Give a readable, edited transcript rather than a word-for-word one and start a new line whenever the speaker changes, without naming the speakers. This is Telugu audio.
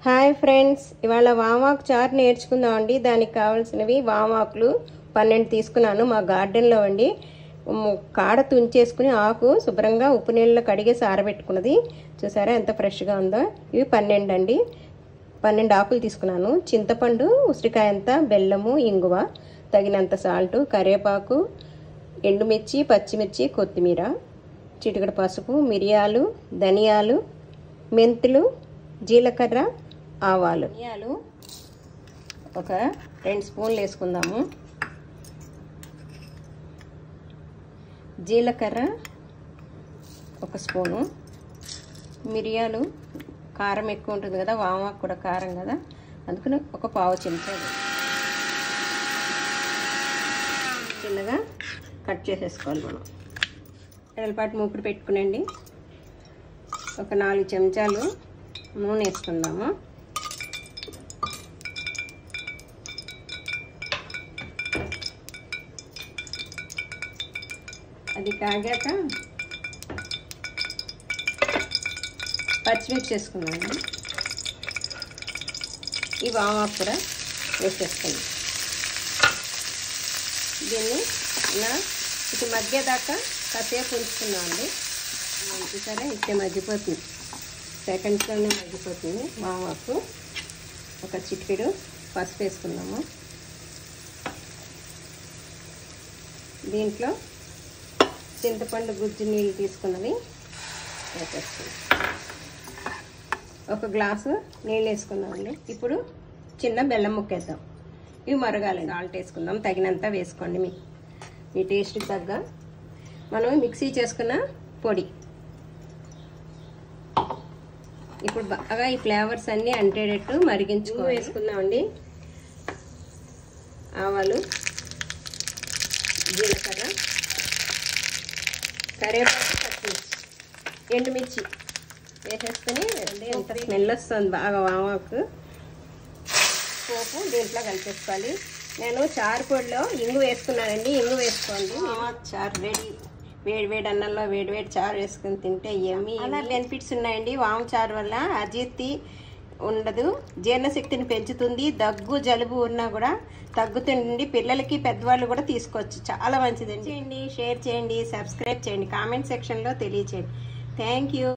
హాయ్ ఫ్రెండ్స్, ఇవాళ వామాకు చారు నేర్చుకుందామండి. దానికి కావాల్సినవి వామాకులు 12 తీసుకున్నాను. మా గార్డెన్లో అండి. కాడ తుంచేసుకుని ఆకు శుభ్రంగా ఉప్పు నీళ్ళలో కడిగేసి ఆరబెట్టుకున్నది. చూసారా ఎంత ఫ్రెష్గా ఉందో. ఇవి 12 అండి. 12 ఆకులు తీసుకున్నాను. చింతపండు, ఉసిరికాయ అంతా, బెల్లము, ఇంగువ, తగినంత సాల్టు, కరివేపాకు, ఎండుమిర్చి, పచ్చిమిర్చి, కొత్తిమీర, చిటికెడు పసుపు, మిరియాలు, ధనియాలు, మెంతులు, జీలకర్ర, ఆవాలు. ధనియాలు ఒక 2 స్పూన్లు వేసుకుందాము. జీలకర్ర 1 స్పూను. మిరియాలు కారం ఎక్కువ ఉంటుంది కదా, వామాకు కూడా కారం కదా, అందుకని ఒక పావు చెంచా చిన్నగా కట్ చేసేసుకోవాలి. మనం ఎడలపాటు మూకుడు పెట్టుకునండి. ఒక 4 చెంచాలు నూనె వేసుకుందాము. అది కాగాక పచ్చిమిర్చి వేసుకున్నాము. ఈ వామాకు కూడా వేసేసుకున్నాం. దీన్ని ఇటు మగ్గేదాకా కాసేపు ఉంచుకున్నామండి. చూసారా, ఇట్టే మగ్గిపోతుంది, సెకండ్స్లోనే మగ్గిపోతుంది. వామాకు ఒక చిటికెడు పసుపు వేసుకున్నాము. దీంట్లో చింతపండు గుజ్జు నీళ్ళు తీసుకున్నవి వేసేసుకున్నాం. 1 గ్లాసు నీళ్ళు వేసుకున్నామండి. ఇప్పుడు చిన్న బెల్లం ముక్క వేద్దాం. ఇవి మరగాలండి. సాల్ట్ వేసుకుందాం, తగినంత వేసుకోండి. మీ టేస్ట్కి తగ్గ. మనం మిక్సీ చేసుకున్న పొడి ఇప్పుడు బాగా ఈ ఫ్లేవర్స్ అన్నీ అంటేటట్టు మరిగించుకో వేసుకుందామండి. ఆవాలు, జీలకర్ర, కరివేపాకు, పచ్చిమిర్చి, ఎండుమిర్చి వేసేసుకుని ఎంత స్మెల్ వస్తుంది బాగా వామాకు. పోపు దీంట్లో కలిపేసుకోవాలి. నేను చారు పొడిలో ఇంగు వేసుకున్నానండి. ఇంగు వేసుకోండి. వామాకు చారు రెడీ. వేడి అన్నంలో వేడి చారు వేసుకుని తింటే ఎమ్మి. అలా బెనిఫిట్స్ ఉన్నాయండి. వాము చారు వల్ల అజీర్తి ఉండదు, జీర్ణశక్తిని పెంచుతుంది, దగ్గు జలుబు ఉన్నా కూడా తగ్గుతుంది. పిల్లలకి పెద్దవాళ్ళు కూడా తీసుకోవచ్చు. చాలా మంచిదండి. షేర్ చేయండి, సబ్స్క్రైబ్ చేయండి, కామెంట్ సెక్షన్లో తెలియచేయండి. Thank you.